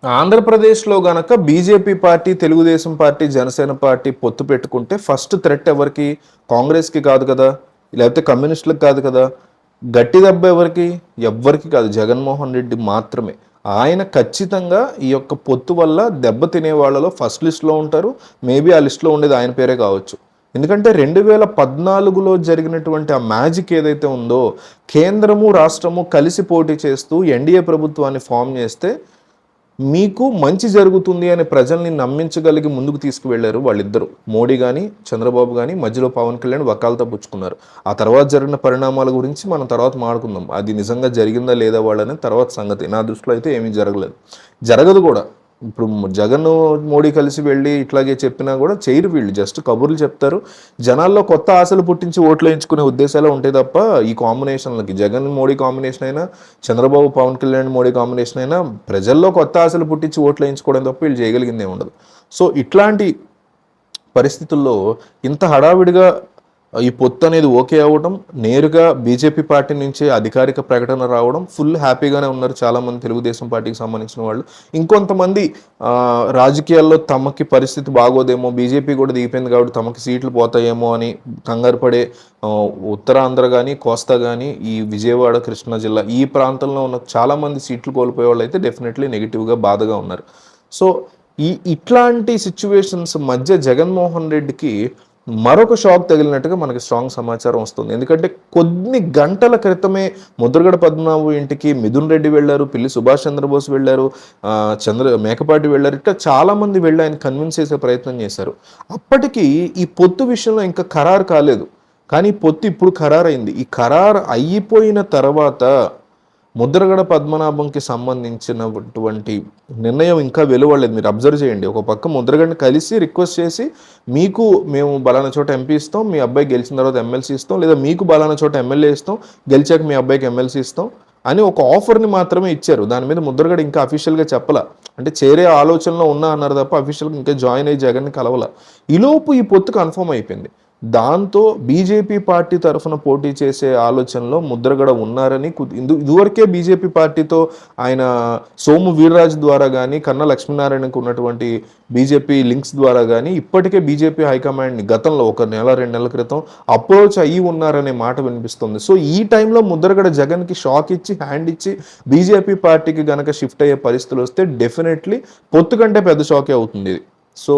ఆంధ్రప్రదేశ్లో గనక BJP party, Telugu Desam party, Janasena party పొత్తు పెట్టుకుంటే ఫస్ట్ థ్రెట్ ఎవరికి? కాంగ్రెస్‌కి కాదు కదా! లేకపోతే కమ్యూనిస్టులకు కాదు కదా! గట్టి దెబ్బ ఎవరికి? ఎవ్వరికి కాదు. జగన్మోహన్ రెడ్డి మాత్రమే. ఆయన ఖచ్చితంగా ఈ యొక్క పొత్తు వల్ల దెబ్బ తినే వాళ్ళలో ఫస్ట్ లిస్ట్‌లో ఉంటారు. మేబీ ఆ లిస్ట్‌లో ఉండేది ఆయన పేరే కావచ్చు. ఎందుకంటే 2014లో జరిగినటువంటి ఆ మ్యాజిక్ ఏదైతే ఉందో, కేంద్రము, రాష్ట్రము కలిసి పోటీ చేస్తూ ఎన్డీఏ ప్రభుత్వాన్ని ఫార్మ్ చేస్తే మీకు మంచి జరుగుతుంది అని ప్రజల్ని నమ్మించగలిగి ముందుకు తీసుకువెళ్లారు వాళ్ళిద్దరు. మోడీ గాని, చంద్రబాబు గాని, మధ్యలో పవన్ కళ్యాణ్ వకాల్తా పుచ్చుకున్నారు. ఆ తర్వాత జరిగిన పరిణామాల గురించి మనం తర్వాత మాట్లాడుకుందాం. అది నిజంగా జరిగిందా లేదా వాళ్ళని తర్వాత సంగతి. నా దృష్టిలో అయితే ఏమీ జరగలేదు. జరగదు కూడా. ఇప్పుడు జగన్, మోడీ కలిసి వెళ్ళి ఇట్లాగే చెప్పినా కూడా చేయరు వీళ్ళు. జస్ట్ కబుర్లు చెప్తారు. జనాల్లో కొత్త ఆశలు పుట్టించి ఓట్లు వేయించుకునే ఉద్దేశాలే ఉంటాయి తప్ప ఈ కాంబినేషన్లకి జగన్ మోడీ కాంబినేషన్ అయినా, చంద్రబాబు పవన్ కళ్యాణ్ మోడీ కాంబినేషన్ అయినా ప్రజల్లో కొత్త ఆశలు పుట్టించి ఓట్లు వేయించుకోవడం తప్ప వీళ్ళు చేయగలిగిందే ఉండదు. సో ఇట్లాంటి పరిస్థితుల్లో ఇంత హడావిడిగా ఈ పొత్తు అనేది ఓకే అవ్వడం, నేరుగా బీజేపీ పార్టీ నుంచే అధికారిక ప్రకటన రావడం, ఫుల్ హ్యాపీగానే ఉన్నారు చాలామంది తెలుగుదేశం పార్టీకి సంబంధించిన వాళ్ళు. ఇంకొంతమంది రాజకీయాల్లో తమకి పరిస్థితి బాగోదేమో, బీజేపీ కూడా దిగిపోయింది కాబట్టి తమకి సీట్లు పోతాయేమో అని కంగారు పడే ఉత్తరాంధ్ర కానీ, కోస్తా కానీ, ఈ విజయవాడ, కృష్ణా జిల్లా ఈ ప్రాంతంలో ఉన్న చాలామంది సీట్లు కోల్పోయే వాళ్ళు అయితే డెఫినెట్లీ నెగిటివ్గా బాధగా ఉన్నారు. సో ఇట్లాంటి సిచ్యువేషన్స్ మధ్య జగన్మోహన్ రెడ్డికి మరొక షాక్ తగిలినట్టుగా మనకి స్ట్రాంగ్ సమాచారం వస్తుంది. ఎందుకంటే కొన్ని గంటల క్రితమే ముద్రగడ పద్మనాభం ఇంటికి మిథున్ రెడ్డి వెళ్ళారు, పిల్లి సుభాష్ చంద్రబోస్ వెళ్ళారు, మేకపాటి వెళ్ళారు. ఇట్లా చాలా మంది వెళ్ళి ఆయన కన్విన్స్ చేసే ప్రయత్నం చేశారు. అప్పటికి ఈ పొత్తు విషయంలో ఇంకా ఖరారు కాలేదు. కానీ పొత్తు ఇప్పుడు ఖరారైంది. ఈ ఖరారు అయిపోయిన తర్వాత ముద్రగడ పద్మనాభంకి సంబంధించినటువంటి నిర్ణయం ఇంకా వెలువడలేదు. మీరు అబ్జర్వ్ చేయండి. ఒక పక్క ముద్రగడని కలిసి రిక్వెస్ట్ చేసి, మీకు మేము బలానా చోట ఎంపీ ఇస్తాం, మీ అబ్బాయి గెలిచిన తర్వాత ఎమ్మెల్సీ ఇస్తాం, లేదా మీకు బలానా చోట ఎమ్మెల్యే ఇస్తాం, గెలిచాక మీ అబ్బాయికి ఎమ్మెల్సీ ఇస్తాం అని ఒక ఆఫర్ని మాత్రమే ఇచ్చారు. దాని మీద ముద్రగడ ఇంకా అఫీషియల్గా చెప్పలా. అంటే చేరే ఆలోచనలో ఉన్నా అన్నారు తప్ప అఫీషియల్గా ఇంకా జాయిన్ అయ్యి జగన్ని కలవల. ఈలోపు ఈ పొత్తు కన్ఫర్మ్ అయిపోయింది. దాంతో బీజేపీ పార్టీ తరఫున పోటీ చేసే ఆలోచనలో ముద్రగడ ఉన్నారని ఇదివరకే బీజేపీ పార్టీతో ఆయన సోము వీర్రాజు ద్వారా కానీ, కన్నా లక్ష్మీనారాయణకు ఉన్నటువంటి బీజేపీ లింక్స్ ద్వారా కానీ ఇప్పటికే బీజేపీ హైకమాండ్ని గతంలో 1 నెల 2 నెలల క్రితం అప్రోచ్ అయ్యి ఉన్నారనే మాట వినిపిస్తుంది. సో ఈ టైంలో ముద్రగడ జగన్కి షాక్ ఇచ్చి, హ్యాండ్ ఇచ్చి బీజేపీ పార్టీకి గనక షిఫ్ట్ అయ్యే పరిస్థితులు వస్తే డెఫినెట్లీ పొత్తు కంటే పెద్ద షాకే అవుతుంది ఇది. సో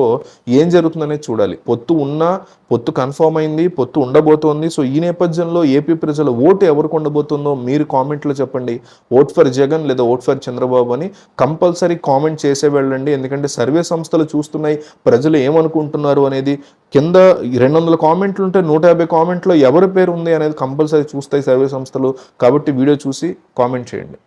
ఏం జరుగుతుందనేది చూడాలి. పొత్తు కన్ఫర్మ్ అయింది, పొత్తు ఉండబోతోంది. సో ఈ నేపథ్యంలో ఏపీ ప్రజల ఓటు ఎవరికి ఉండబోతుందో మీరు కామెంట్లో చెప్పండి. ఓట్ ఫర్ జగన్ లేదా ఓట్ ఫర్ చంద్రబాబు అని కంపల్సరీ కామెంట్ చేసే వెళ్ళండి. ఎందుకంటే సర్వే సంస్థలు చూస్తున్నాయి ప్రజలు ఏమనుకుంటున్నారు అనేది. కింద 200 కామెంట్లు ఉంటే 150 కామెంట్లో ఎవరి పేరు ఉంది అనేది కంపల్సరీ చూస్తాయి సర్వే సంస్థలు. కాబట్టి వీడియో చూసి కామెంట్ చేయండి.